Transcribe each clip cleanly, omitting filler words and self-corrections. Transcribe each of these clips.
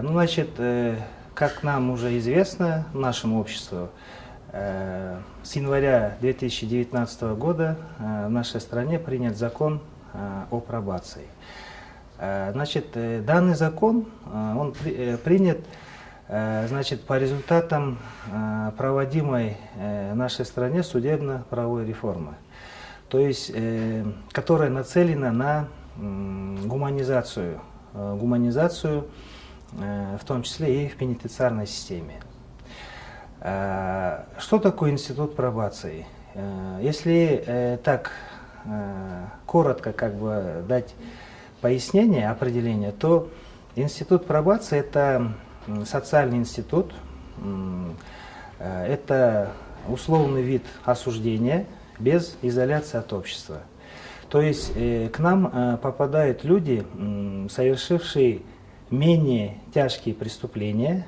Ну, значит, как нам уже известно, нашему обществу, с января 2019 года в нашей стране принят закон о пробации. Значит, данный закон, он принят, значит, по результатам проводимой в нашей стране судебно-правовой реформы, то есть, которая нацелена на гуманизацию, в том числе и в пенитенциарной системе. Что такое институт пробации? Если так коротко дать пояснение, определение, то институт пробации – это социальный институт, это условный вид осуждения без изоляции от общества. То есть к нам попадают люди, совершившие менее тяжкие преступления,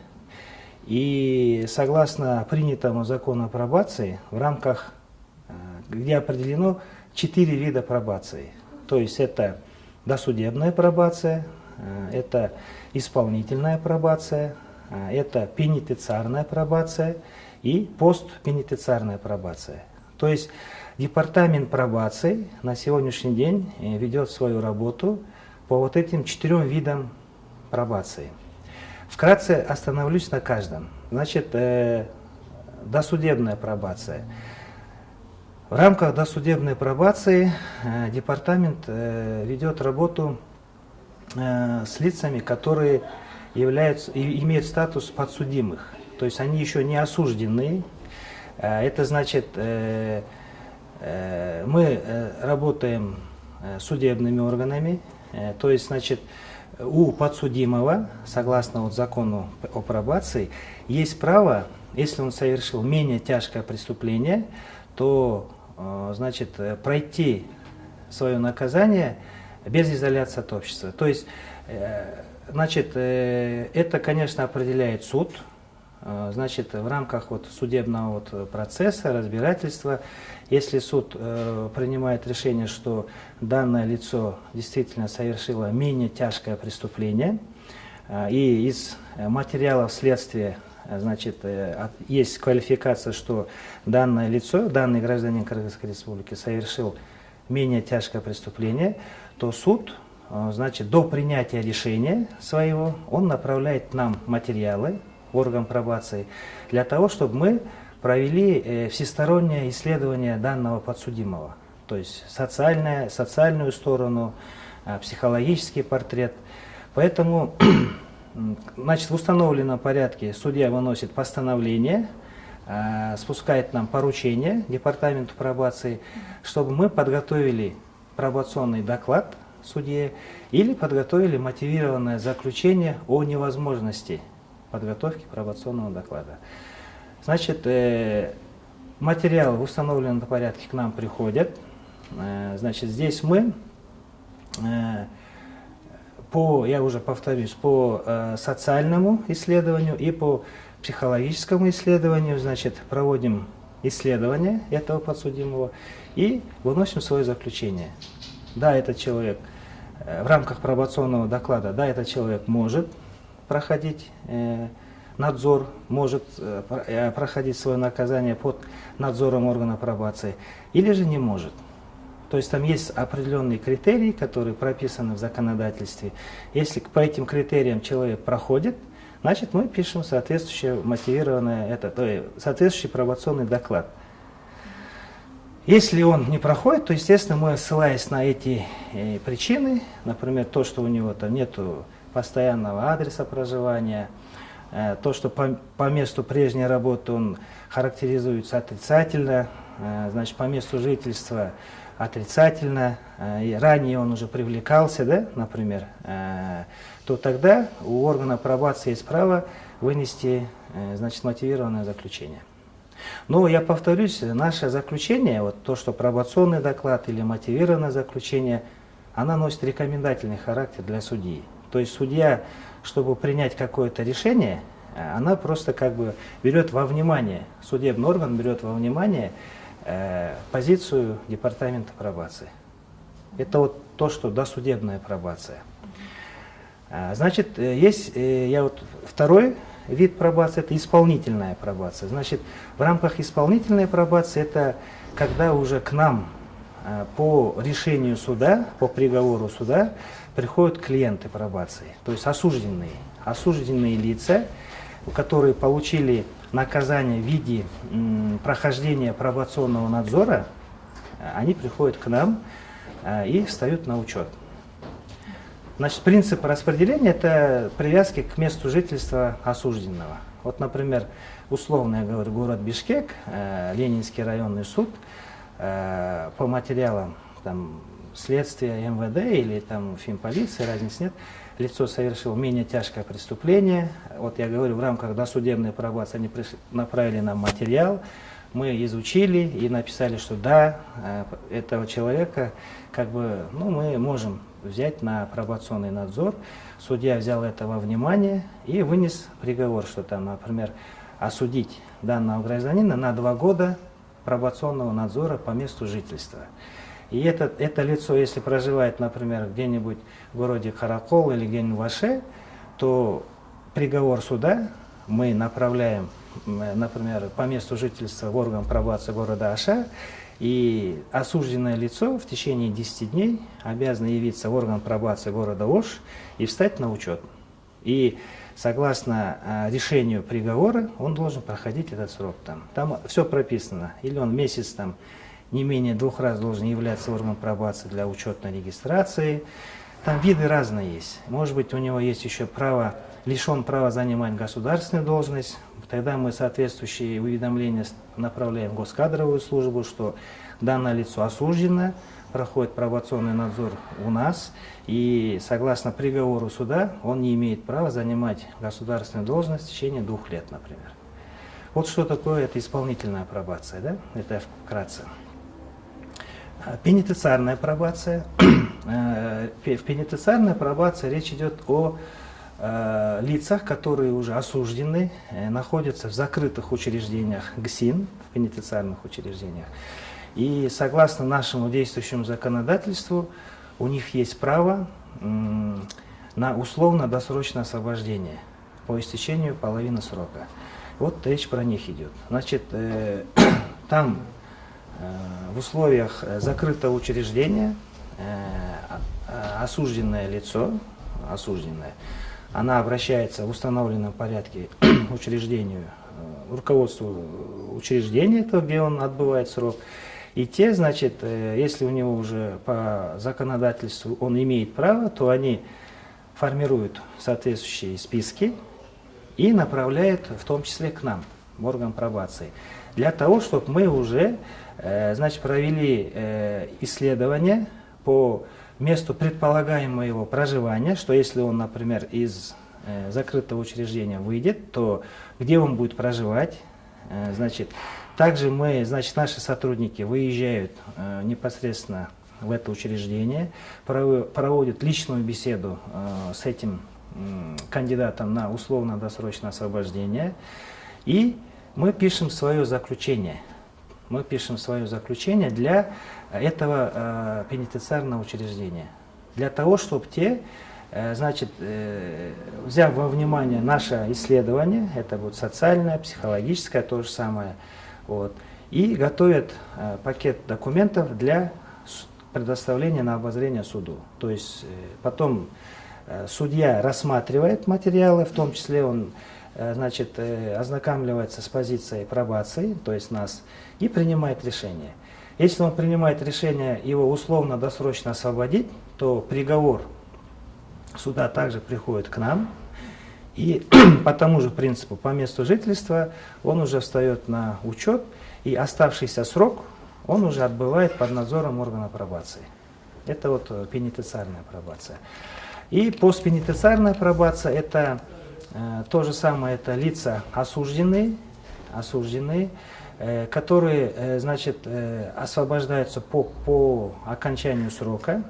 и согласно принятому закону о пробации, в рамках, где определено 4 вида пробации. То есть это досудебная пробация, это исполнительная пробация, это пенитенциарная пробация и постпенитенциарная пробация. То есть департамент пробации на сегодняшний день ведет свою работу по вот этим 4 видам пробации. Вкратце остановлюсь на каждом. Значит, досудебная пробация. В рамках досудебной пробации департамент ведет работу с лицами, которые имеют статус подсудимых. То есть они еще не осуждены. Это значит, мы работаем с судебными органами, то есть, значит, у подсудимого, согласно закону о пробации, есть право, если он совершил менее тяжкое преступление, то, значит, пройти свое наказание без изоляции от общества. То есть, значит, это, конечно, определяет суд. Значит, в рамках судебного процесса, разбирательства, если суд принимает решение, что данное лицо действительно совершило менее тяжкое преступление, и из материалов следствия, значит, есть квалификация, что данное лицо, данный гражданин Кыргызской Республики совершил менее тяжкое преступление, то суд, значит, до принятия решения своего, он направляет нам материалы, орган пробации, для того, чтобы мы провели всестороннее исследование данного подсудимого, то есть социальную сторону, психологический портрет. Поэтому, значит, в установленном порядке судья выносит постановление, спускает нам поручение департаменту пробации, чтобы мы подготовили пробационный доклад судье или подготовили мотивированное заключение о невозможности подготовки пробационного доклада. Значит, материалы в установленном порядке к нам приходят. Значит, здесь мы, я уже повторюсь, по социальному исследованию и по психологическому исследованию, значит, проводим исследование этого подсудимого и выносим свое заключение. Да, этот человек в рамках пробационного доклада, да, этот человек может проходить надзор, может проходить свое наказание под надзором органа пробации, или же не может. То есть там есть определенные критерии, которые прописаны в законодательстве. Если по этим критериям человек проходит, значит, мы пишем соответствующее мотивированное, соответствующий пробационный доклад. Если он не проходит, то, естественно, мы, ссылаясь на эти причины, например, то, что у него там нету постоянного адреса проживания, то, что по месту прежней работы он характеризуется отрицательно, значит, по месту жительства отрицательно, и ранее он уже привлекался, да, например, то тогда у органа пробации есть право вынести, значит, мотивированное заключение. Но я повторюсь, наше заключение, то, что пробационный доклад или мотивированное заключение, она носит рекомендательный характер для судьи. То есть судья, чтобы принять какое-то решение, она просто берет во внимание, судебный орган берет во внимание позицию департамента пробации. Это то, что досудебная пробация. Значит, есть второй вид пробации, это исполнительная пробация. Значит, в рамках исполнительной пробации это когда уже к нам по решению суда, по приговору суда приходят клиенты пробации, то есть осужденные лица, которые получили наказание в виде прохождения пробационного надзора, они приходят к нам и встают на учет. Значит, принцип распределения – это привязки к месту жительства осужденного. Вот, например, условно я говорю, город Бишкек, Ленинский районный суд, по материалам там, следствия МВД или там, финполиции, разницы нет, лицо совершило менее тяжкое преступление. Вот я говорю, в рамках досудебной пробации они направили нам материал, мы изучили и написали, что да, этого человека как бы, мы можем взять на пробационный надзор. Судья взял это во внимание и вынес приговор, что там, например, осудить данного гражданина на 2 года пробационного надзора по месту жительства. И это лицо, если проживает, например, где-нибудь в городе Каракол или где-нибудь в Аше, то приговор суда мы направляем, например, по месту жительства в орган пробации города Аша, и осужденное лицо в течение 10 дней обязано явиться в орган пробации города Ош и встать на учет. И согласно решению приговора он должен проходить этот срок там. Там все прописано. Или он месяц там не менее 2 раз должен являться в орган пробации для учетной регистрации. Там виды разные есть. Может быть, у него есть еще лишен права занимать государственную должность. Тогда мы соответствующие уведомления направляем в госкадровую службу, что данное лицо осуждено, проходит пробационный надзор у нас, и согласно приговору суда он не имеет права занимать государственную должность в течение 2 лет, например. Вот что такое это исполнительная пробация, да? Это вкратце. Пенитенциарная пробация. В пенитенциарной пробации речь идет о лицах, которые уже осуждены, находятся в закрытых учреждениях ГСИН, в пенитенциарных учреждениях. И согласно нашему действующему законодательству, у них есть право на условно-досрочное освобождение по истечению половины срока. Вот речь про них идет. Значит, там в условиях закрытого учреждения осужденное лицо, она обращается в установленном порядке к учреждению, руководству учреждения, где он отбывает срок. И те, значит, если у него уже по законодательству он имеет право, то они формируют соответствующие списки и направляют в том числе к нам, в орган пробации, для того, чтобы мы уже, значит, провели исследование по месту предполагаемого его проживания, что если он, например, из закрытого учреждения выйдет, то где он будет проживать. Значит, также наши сотрудники выезжают непосредственно в это учреждение, проводят личную беседу с этим кандидатом на условно-досрочное освобождение, и мы пишем свое заключение. Мы пишем свое заключение для этого пенитенциарного учреждения. Для того, чтобы те, значит, взяв во внимание наше исследование, это будет социальное, психологическое, то же самое, вот, и готовят пакет документов для предоставления на обозрение суду. То есть потом судья рассматривает материалы, в том числе он, значит, ознакомливается с позицией пробации, то есть нас, и принимает решение. Если он принимает решение его условно-досрочно освободить, то приговор суда также приходит к нам, и по тому же принципу, по месту жительства, он уже встает на учет, и оставшийся срок он уже отбывает под надзором органа пробации. Это вот пенитенциарная пробация. И постпенитенциарная пробация – это то же самое, это лица осужденные, которые, значит, освобождаются по окончанию срока,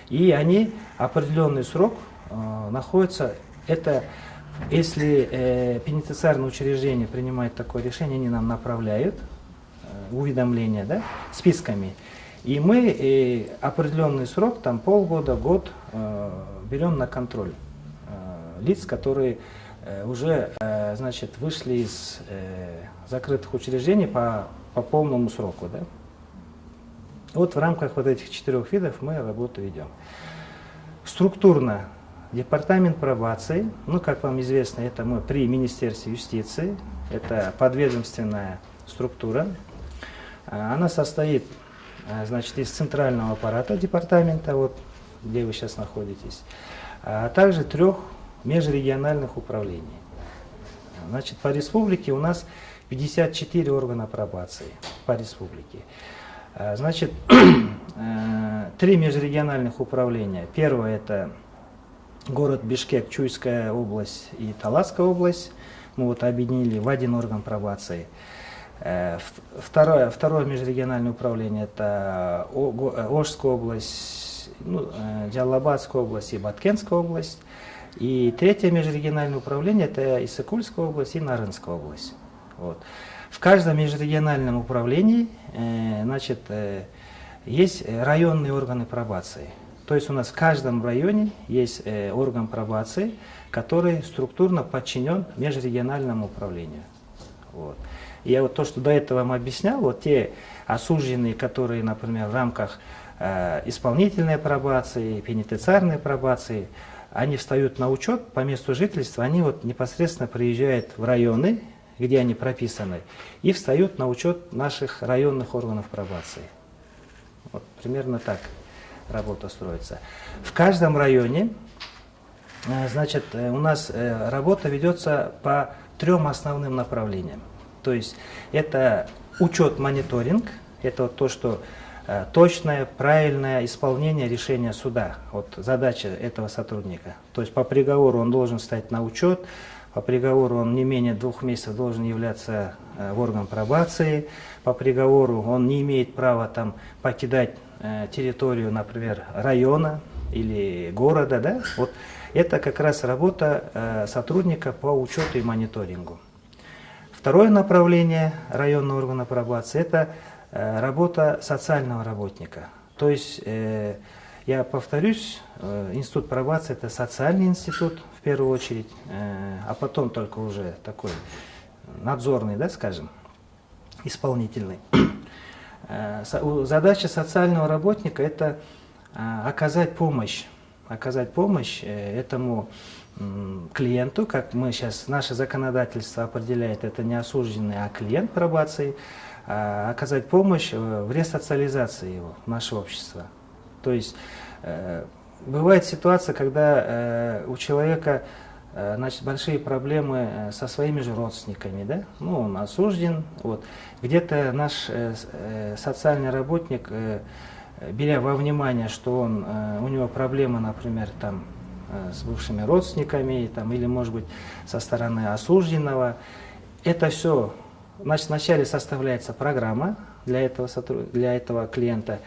и они определенный срок находятся, это если пенитенциарное учреждение принимает такое решение, они нам направляют уведомления, да, списками, И мы определенный срок, там полгода, год, берем на контроль лиц, которые уже, значит, вышли из закрытых учреждений по полному сроку. Да? Вот в рамках вот этих 4 видов мы работу ведем. Структурно департамент пробации, ну, как вам известно, это мы при Министерстве юстиции, это подведомственная структура. Она состоит, значит, из центрального аппарата департамента, вот где вы сейчас находитесь, а также 3 межрегиональных управлений. Значит, по республике у нас 54 органа пробации по республике. Значит, 3 межрегиональных управления. Первое — это город Бишкек, Чуйская область и Таласская область. Мы вот объединили в один орган пробации. Второе межрегиональное управление — это Ошская область, ну, Джалабадская область и Баткенская область. И 3 межрегиональное управление — это Иссыкульская область и Нарынская область. Вот. В каждом межрегиональном управлении, значит, есть районные органы пробации. То есть у нас в каждом районе есть орган пробации, который структурно подчинен межрегиональному управлению. Вот. Я вот то, что до этого вам объяснял, вот те осужденные, которые, например, в рамках исполнительной пробации, пенитенциарной пробации, они встают на учет по месту жительства, они вот непосредственно приезжают в районы, где они прописаны, и встают на учет наших районных органов пробации. Вот примерно так работа строится. В каждом районе, значит, у нас работа ведется по 3 основным направлениям. То есть это учет, мониторинг, это вот то, что точное, правильное исполнение решения суда. Вот задача этого сотрудника. То есть по приговору он должен стать на учет, по приговору он не менее 2 месяцев должен являться в орган пробации, по приговору он не имеет права там покидать территорию, например, района или города. Да? Вот это как раз работа сотрудника по учету и мониторингу. Второе направление районного органа пробации — это работа социального работника. То есть, я повторюсь, институт пробации — это социальный институт в первую очередь, а потом только уже такой надзорный, да, скажем, исполнительный. Задача социального работника — это оказать помощь этому клиенту, как мы сейчас, наше законодательство определяет, это не осужденный, а клиент пробации, оказать помощь в ресоциализации его в наше общество. То есть бывает ситуация, когда у человека, значит, большие проблемы со своими же родственниками, да? Ну, он осужден, вот. Где-то наш социальный работник, беря во внимание, что у него проблемы, например, там, с бывшими родственниками, там, или, может быть, со стороны осужденного, это все, значит, вначале составляется программа для этого клиента,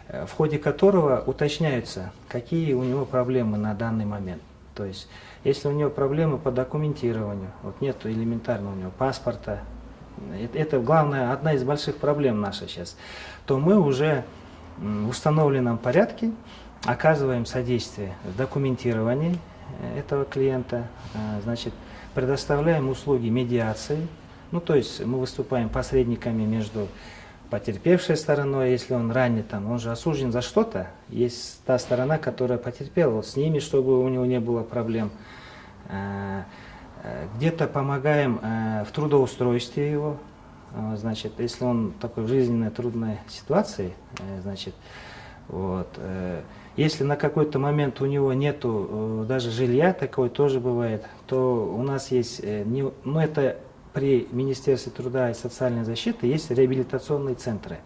в ходе которого уточняются, какие у него проблемы на данный момент. То есть, если у него проблемы по документированию, вот нет элементарно у него паспорта, это главная, одна из больших проблем наша сейчас, то мы уже в установленном порядке оказываем содействие в документировании этого клиента, значит, предоставляем услуги медиации, ну, то есть мы выступаем посредниками между потерпевшей стороной, если он ранен, там, он же осужден за что-то, есть та сторона, которая потерпела, вот с ними, чтобы у него не было проблем. Где-то помогаем в трудоустройстве его, значит, если он в такой жизненной трудной ситуации, значит, вот, если на какой-то момент у него нету даже жилья, такое тоже бывает, то у нас есть, ну, это при Министерстве труда и социальной защиты есть реабилитационные центры.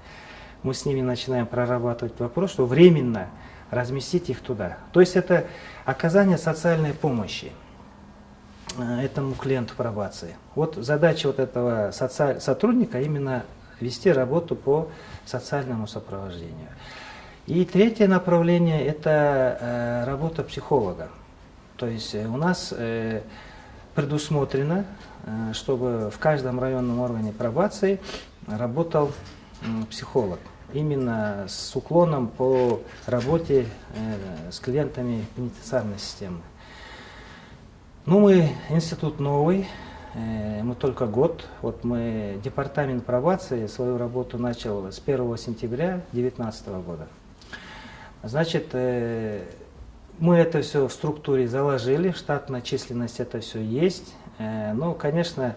Мы с ними начинаем прорабатывать вопрос, что временно разместить их туда. То есть это оказание социальной помощи этому клиенту пробации. Вот задача вот этого сотрудника именно вести работу по социальному сопровождению. И третье направление — это работа психолога. То есть у нас предусмотрено, чтобы в каждом районном органе пробации работал психолог. именно с уклоном по работе с клиентами пенитенциарной системы. Ну, мы институт новый, мы только год. Вот мы, департамент пробации, свою работу начал с 1 сентября 2019 года. Значит, мы это все в структуре заложили, штатная численность это все есть. Но, конечно,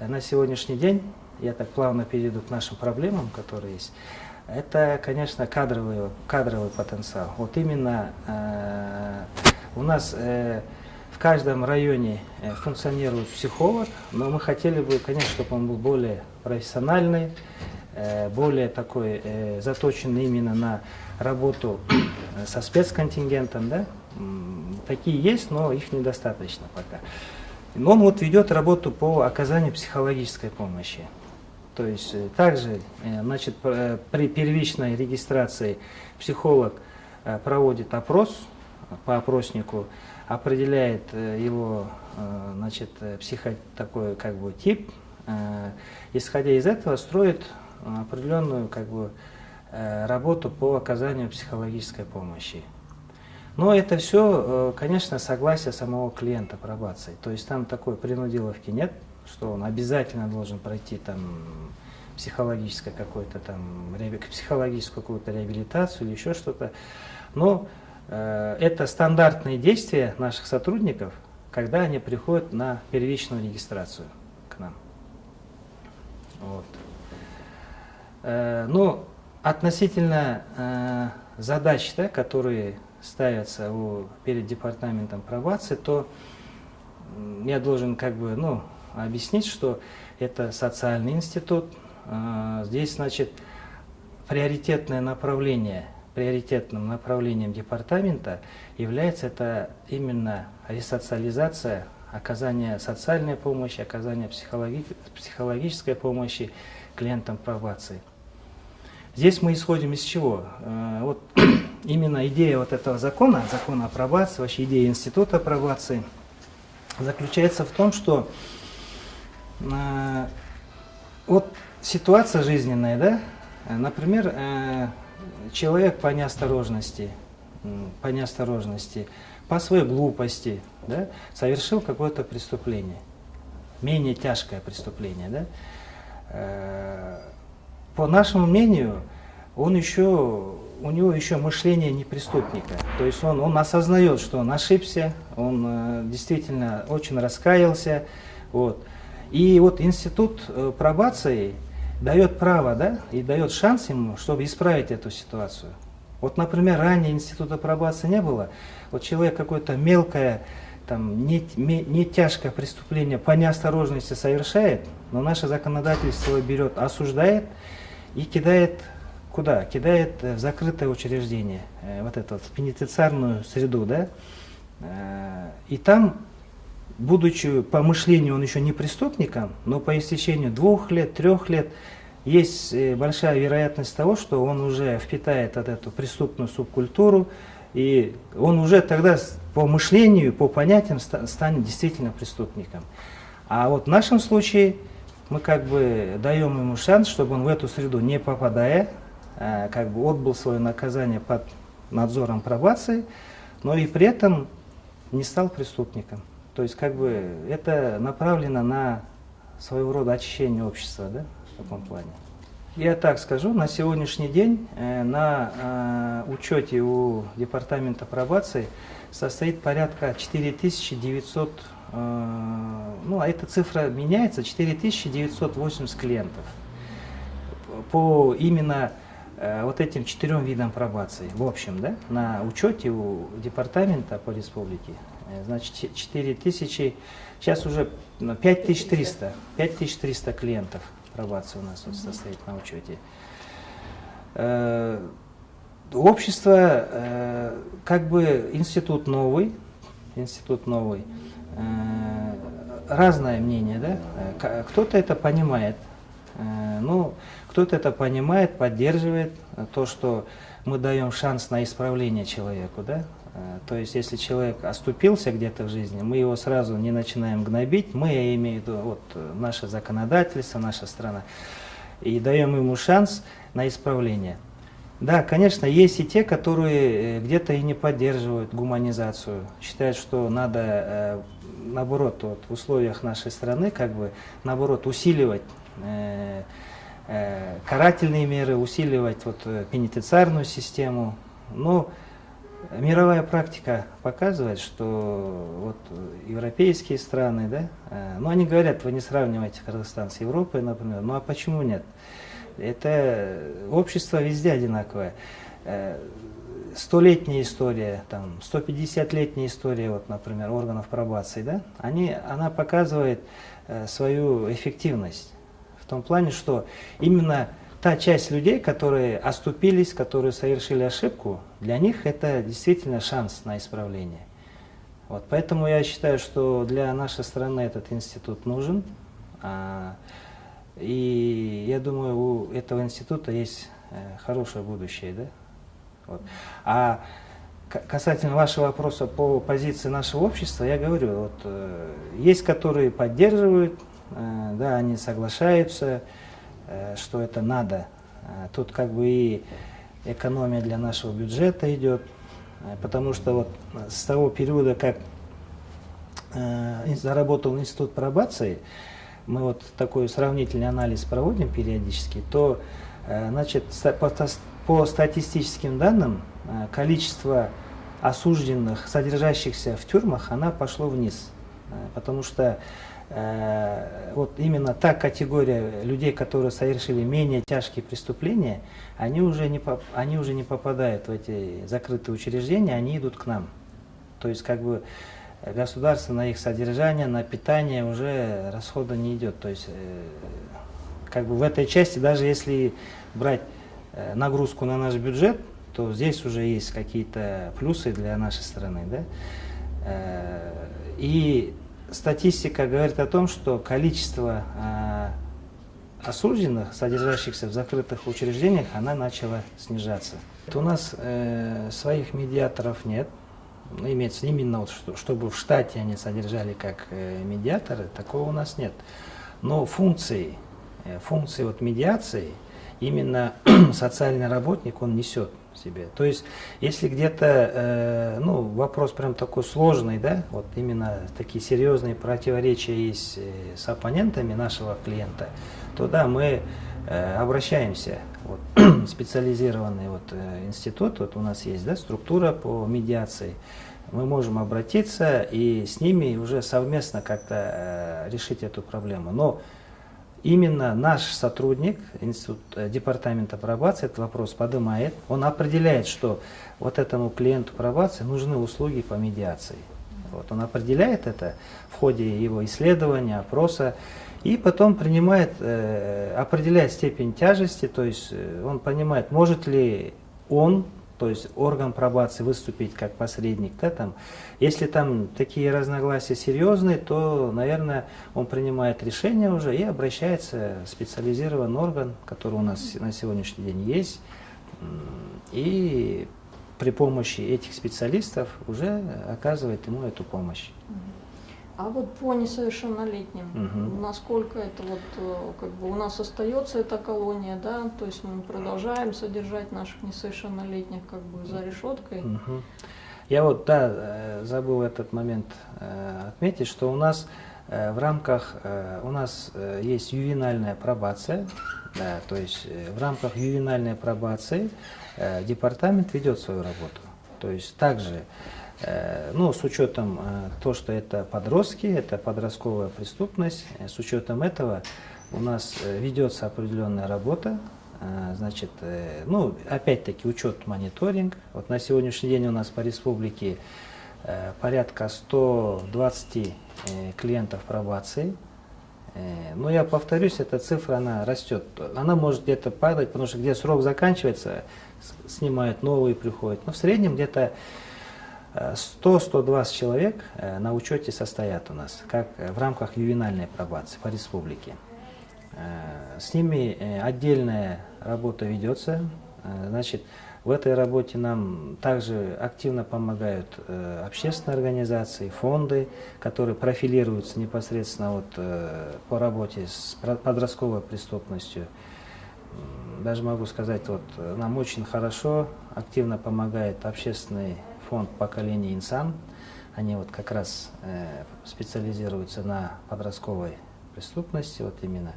на сегодняшний день, я так плавно перейду к нашим проблемам, которые есть, это, конечно, кадровый потенциал. Вот именно у нас в каждом районе функционирует психолог, но мы хотели бы, конечно, чтобы он был более профессиональный, более такой заточенный именно на работу со спецконтингентом, да? Такие есть, но их недостаточно пока. Но он вот ведет работу по оказанию психологической помощи. То есть также, значит, при первичной регистрации психолог проводит опрос по опроснику, определяет его, значит, такой как бы тип, исходя из этого строит определенную как бы работу по оказанию психологической помощи. Но это все, конечно, согласие самого клиента пробации. То есть там такой принудиловки нет, что он обязательно должен пройти там психологическую какую-то реабилитацию или еще что-то. Но это стандартные действия наших сотрудников, когда они приходят на первичную регистрацию к нам. Вот. Ну, относительно задач, да, которые ставятся перед департаментом пробации, то я должен как бы, ну, объяснить, что это социальный институт. Здесь, значит, приоритетным направлением департамента является это именно ресоциализация, оказание социальной помощи, оказание психологической помощи клиентам пробации. Здесь мы исходим из чего? Вот именно идея вот этого закона о пробации, вообще идея института пробации заключается в том, что вот ситуация жизненная, да, например, человек по неосторожности, по своей глупости, да, совершил какое-то преступление, менее тяжкое преступление, да. По нашему мнению, у него еще мышление не преступника. То есть он осознает, что он ошибся, он действительно очень раскаялся. Вот. И вот институт пробации дает право, да, и дает шанс ему, чтобы исправить эту ситуацию. Вот, например, ранее института пробации не было. Вот человек какое-то мелкое, там, не тяжкое преступление по неосторожности совершает, но наше законодательство его берет, осуждает и кидает куда? Кидает в закрытое учреждение, вот это, в пенитенциарную среду, да? И там, будучи по мышлению он еще не преступником, но по истечению 2 лет, 3 лет, есть большая вероятность того, что он уже впитает вот эту преступную субкультуру, и он уже тогда по мышлению, по понятиям станет действительно преступником. А вот в нашем случае мы как бы даем ему шанс, чтобы он в эту среду не попадая, как бы отбыл свое наказание под надзором пробации, но и при этом не стал преступником. То есть как бы это направлено на своего рода очищение общества, да, в таком плане. Я так скажу, на сегодняшний день на учете у департамента пробации состоит порядка 4900, ну а эта цифра меняется, 4980 клиентов по именно вот этим 4 видам пробации в общем, да, на учете у департамента по республике. Значит, 4000, сейчас уже 5300 клиентов пробации у нас вот состоит на учете. Общество, как бы институт новый, разное мнение, да, кто-то это понимает, ну, кто-то это понимает, поддерживает то, что мы даем шанс на исправление человеку, да. То есть, если человек оступился где-то в жизни, мы его сразу не начинаем гнобить, мы, я имею в виду, вот, наше законодательство, наша страна, и даем ему шанс на исправление. Да, конечно, есть и те, которые где-то и не поддерживают гуманизацию, считают, что надо, наоборот, вот в условиях нашей страны, как бы, наоборот, усиливать карательные меры, усиливать вот пенитенциарную систему. Но мировая практика показывает, что вот европейские страны, да, ну они говорят, вы не сравниваете Казахстан с Европой, например, ну а почему нет? Это общество везде одинаковое. 100-летняя история, там, 150-летняя история, вот, например, органов пробации, да, она показывает свою эффективность. В том плане, что именно та часть людей, которые оступились, которые совершили ошибку, для них это действительно шанс на исправление. Вот, поэтому я считаю, что для нашей страны этот институт нужен. И я думаю, у этого института есть хорошее будущее. Да? Вот. А касательно вашего вопроса по позиции нашего общества, я говорю, вот, есть, которые поддерживают, да, они соглашаются, что это надо. Тут как бы и экономия для нашего бюджета идет, потому что вот с того периода, как заработал институт пробации, мы вот такой сравнительный анализ проводим периодически, то, значит, по статистическим данным количество осужденных, содержащихся в тюрьмах, она пошло вниз, потому что вот именно та категория людей, которые совершили менее тяжкие преступления, они уже не попадают в эти закрытые учреждения, они идут к нам. То есть как бы государство на их содержание, на питание уже расхода не идет. То есть как бы в этой части, даже если брать нагрузку на наш бюджет, то здесь уже есть какие-то плюсы для нашей страны. Да? И статистика говорит о том, что количество осужденных, содержащихся в закрытых учреждениях, она начала снижаться. У нас своих медиаторов нет. Имеется именно, вот, чтобы в штате они содержали как медиаторы, такого у нас нет. Но функции вот медиации именно социальный работник, он несет в себе. То есть, если где-то, ну, вопрос прям такой сложный, да, вот именно такие серьезные противоречия есть с оппонентами нашего клиента, то да, мы обращаемся, вот, специализированный вот институт, вот у нас есть, да, структура по медиации, мы можем обратиться и с ними уже совместно как-то решить эту проблему. Но именно наш сотрудник, департамента пробации, этот вопрос поднимает, он определяет, что вот этому клиенту пробации нужны услуги по медиации. Вот, он определяет это в ходе его исследования, опроса, и потом определяет степень тяжести, то есть он понимает, может ли он, то есть орган пробации, выступить как посредник. Да, там. Если там такие разногласия серьезные, то, наверное, он принимает решение уже и обращается в специализированный орган, который у нас на сегодняшний день есть, и при помощи этих специалистов уже оказывает ему эту помощь. А вот по несовершеннолетним, насколько это вот как бы у нас остается эта колония, да, то есть мы продолжаем содержать наших несовершеннолетних как бы за решеткой? Я вот, да, забыл этот момент отметить, что у нас в рамках, у нас есть ювенальная пробация, да, то есть в рамках ювенальной пробации департамент ведет свою работу. То есть также, ну, с учетом того, что это подростки, это подростковая преступность, с учетом этого у нас ведется определенная работа, значит, ну, опять-таки учет, мониторинг. Вот на сегодняшний день у нас по республике порядка 120 клиентов пробации. Но я повторюсь, эта цифра, она растет. Она может где-то падать, потому что где срок заканчивается, снимают новые, приходят. Но в среднем где-то 100-120 человек на учете состоят у нас, как в рамках ювенальной пробации по республике. С ними отдельная работа ведется. Значит, в этой работе нам также активно помогают общественные организации, фонды, которые профилируются непосредственно вот по работе с подростковой преступностью. даже могу сказать, вот нам очень хорошо, активно помогает общественный фонд поколения «Инсан». Они вот как раз специализируются на подростковой преступности, вот именно.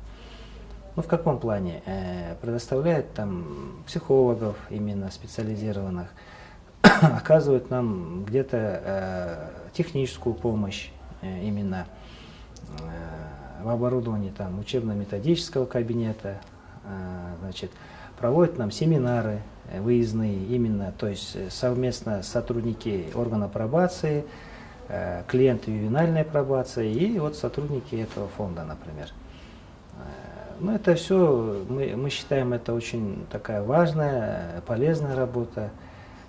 Ну, в каком плане? Предоставляют там психологов именно специализированных, оказывают нам где-то техническую помощь именно в оборудовании там учебно-методического кабинета, значит, проводят нам семинары выездные именно, то есть совместно сотрудники органа пробации, клиенты ювенальной пробации и вот сотрудники этого фонда, например. Ну, это все, мы считаем, это очень такая важная, полезная работа,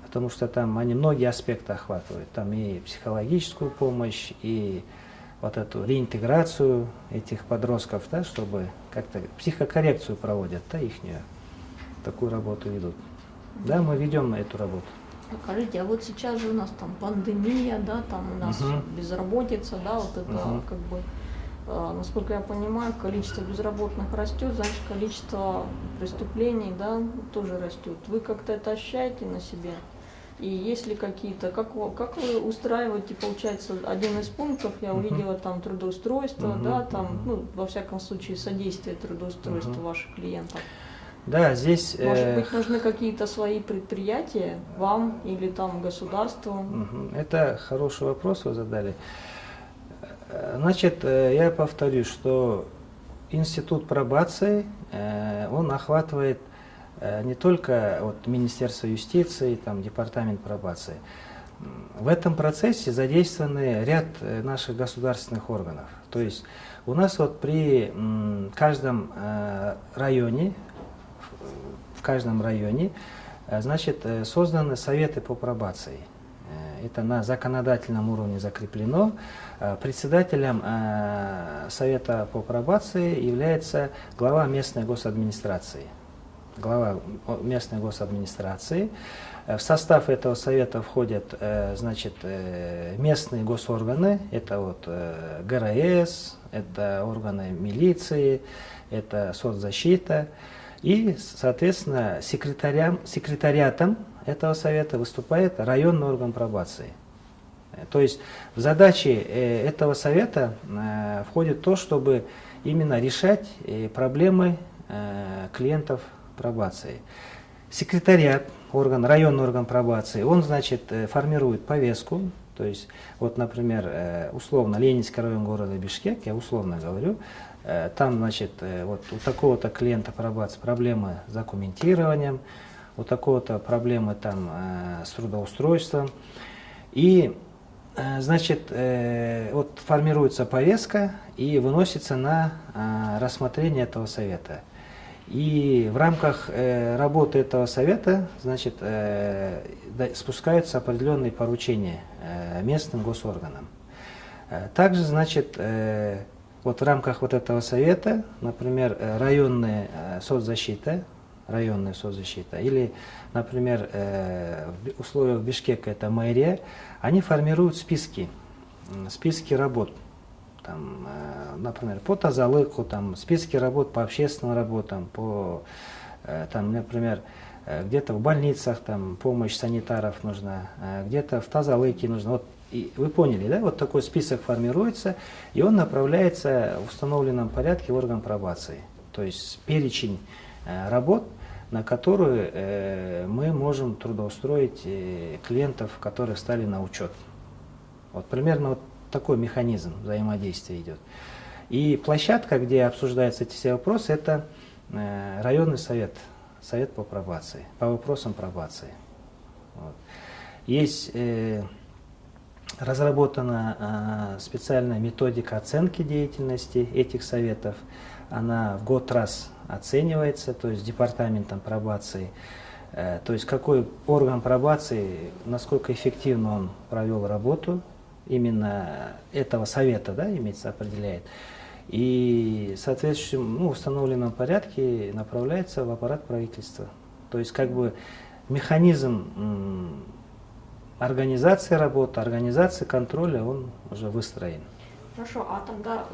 потому что там они многие аспекты охватывают. Там и психологическую помощь, и вот эту реинтеграцию этих подростков, да, чтобы как-то психокоррекцию проводят, да, ихнюю, такую работу ведут. Да, мы ведем эту работу. Скажите, а вот сейчас же у нас там пандемия, да, там у нас безработица, да, вот это как бы, насколько я понимаю, количество безработных растет, значит количество преступлений, да, тоже растет. Вы как-то это ощущаете на себе? И есть ли какие-то, как вы устраиваете, получается, один из пунктов, я увидела там трудоустройство, да, там, ну, во всяком случае, содействие трудоустройству ваших клиентов. Да, здесь... Может быть, нужны какие-то свои предприятия вам или там государству? Это хороший вопрос вы задали. Значит, я повторю, что институт пробации, он охватывает не только вот Министерство юстиции, там, департамент пробации. В этом процессе задействованы ряд наших государственных органов. То есть у нас вот при каждом районе, значит, созданы советы по пробации. Это на законодательном уровне закреплено. Председателем совета по пробации является глава местной госадминистрации. Глава местной госадминистрации. В состав этого совета входят, значит, местные госорганы, это вот ГРС, это органы милиции, это соцзащита. И, соответственно, секретариатом этого совета выступает районный орган пробации. То есть в задачи этого совета входит то, чтобы именно решать проблемы клиентов пробации. Секретариат, районный орган пробации, он, значит, формирует повестку. То есть, вот, например, условно, Ленинский район города Бишкек, я условно говорю, там, значит, вот у такого-то клиента пробации проблемы с документированием, у такого-то проблемы там с трудоустройством. И, значит, вот формируется повестка и выносится на рассмотрение этого совета. И в рамках работы этого совета, значит, спускаются определенные поручения местным госорганам. Также, значит, вот в рамках вот этого совета, например, районная соцзащита, или, например, в условиях Бишкека это мэрия, они формируют списки работ. Там, например, по тазалыку, там, списки работ по общественным работам, там, например, где-то в больницах там, помощь санитаров нужна, где-то в тазалыке нужна. Вот, и вы поняли, да? Вот такой список формируется, и он направляется в установленном порядке в орган пробации. То есть перечень работ, на которые мы можем трудоустроить клиентов, которые стали на учет. Вот примерно вот такой механизм взаимодействия идет. И площадка, где обсуждаются эти все вопросы, это районный совет по пробации, по вопросам пробации. Вот. Есть разработана специальная методика оценки деятельности этих советов. Она в год раз оценивается, то есть департаментом пробации. То есть какой орган пробации, насколько эффективно он провел работу, именно этого совета, да, имеется, определяет. И, соответственно, в установленном порядке направляется в аппарат правительства. То есть, как бы, механизм организации работы, организации контроля, он уже выстроен. Хорошо, а тогда,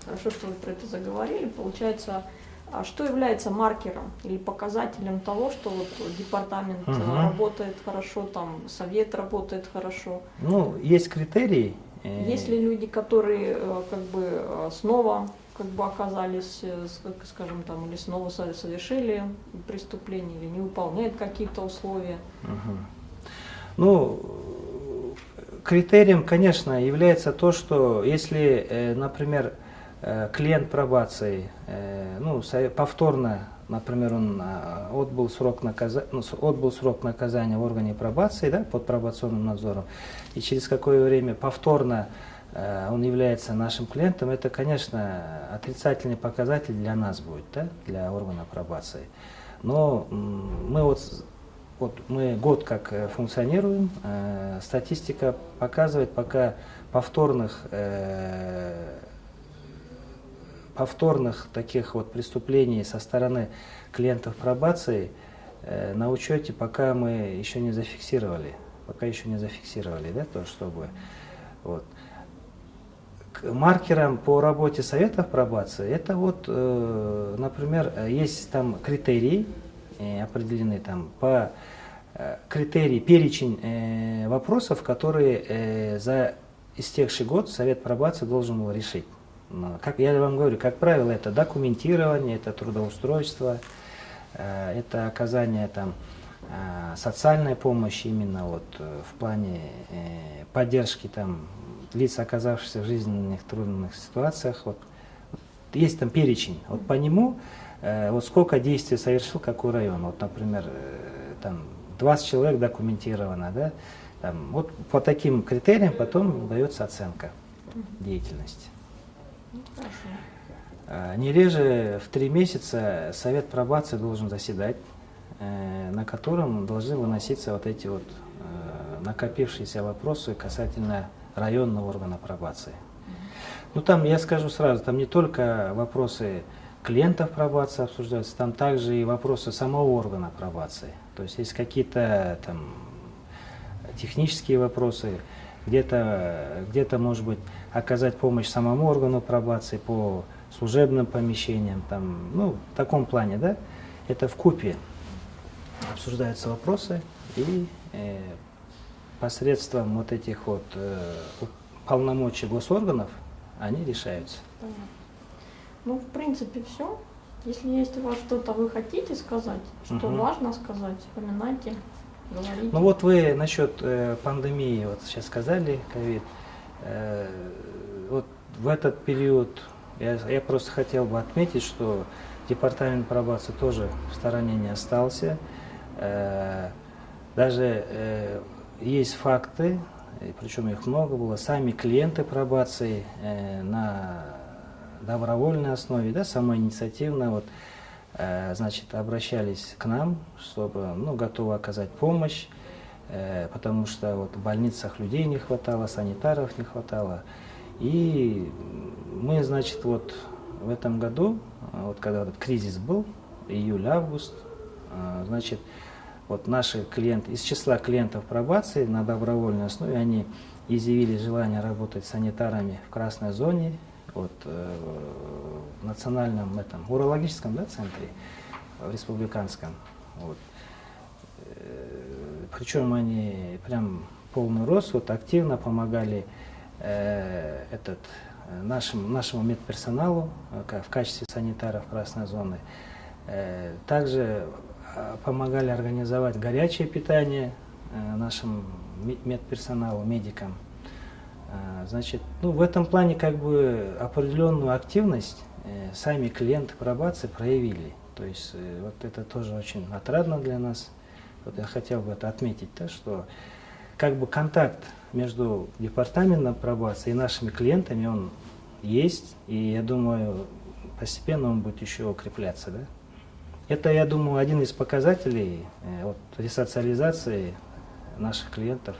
хорошо, что вы про это заговорили, получается, А что является маркером или показателем того, что вот департамент работает хорошо, там совет работает хорошо? Ну, есть критерии. Есть ли люди, которые как бы снова как бы оказались, скажем, там, или снова совершили преступление, или не выполняют какие-то условия? Ну, критерием, конечно, является то, что если, например, клиент пробации, ну, повторно, например, он отбыл срок наказания в органе пробации, да, под пробационным надзором, и через какое время повторно он является нашим клиентом, это, конечно, отрицательный показатель для нас будет, да, для органа пробации. Но мы мы год как функционируем, статистика показывает, пока повторных таких вот преступлений со стороны клиентов пробации на учете пока мы еще не зафиксировали, да, то, чтобы вот. Маркером по работе советов пробации это вот, например, есть там критерии определены там по критерии, перечень вопросов, которые за истекший год совет пробации должен был решить. Как я вам говорю, как правило, это документирование, это трудоустройство, это оказание там социальной помощи именно вот в плане поддержки там лиц, оказавшихся в жизненных трудных ситуациях. Вот. Есть там перечень, вот по нему вот сколько действий совершил какой район. Вот, например, там 20 человек документировано, да? Там, вот по таким критериям потом дается оценка деятельности. Не реже в 3 месяца совет пробации должен заседать, на котором должны выноситься вот эти вот накопившиеся вопросы касательно районного органа пробации. Ну там, я скажу сразу, там не только вопросы клиентов пробации обсуждаются, там также и вопросы самого органа пробации. То есть есть какие-то там технические вопросы, где-то может быть оказать помощь самому органу пробации по служебным помещениям, там, ну, в таком плане, да, это вкупе обсуждаются вопросы и посредством вот этих вот полномочий госорганов они решаются. Понятно. Ну, в принципе, все. Если есть у вас что-то вы хотите сказать, что важно сказать, вспоминайте, говорите. Ну вот вы насчет пандемии, вот сейчас сказали, ковид. Вот в этот период я просто хотел бы отметить, что департамент пробации тоже в стороне не остался. Даже есть факты, причем их много было, сами клиенты пробации на добровольной основе, да, самоинициативно вот, значит, обращались к нам, чтобы, ну, готовы оказать помощь, потому что вот в больницах людей не хватало, санитаров не хватало. И мы, значит, вот в этом году, вот когда этот кризис был, июль-август, значит, вот наши клиенты, из числа клиентов пробации на добровольной основе, они изъявили желание работать санитарами в красной зоне, вот, в национальном этом, урологическом, да, центре, в республиканском. Вот. Причем они прям полный рост, вот, активно помогали нашему медперсоналу в качестве санитаров красной зоны. Также помогали организовать горячее питание нашему медперсоналу, медикам. Значит, ну, в этом плане как бы определенную активность сами клиенты пробации проявили. То есть вот это тоже очень отрадно для нас. Вот я хотел бы это отметить, да, что как бы контакт между департаментом пробации и нашими клиентами, он есть, и я думаю, постепенно он будет еще укрепляться. Да? Это, я думаю, один из показателей вот, ресоциализации наших клиентов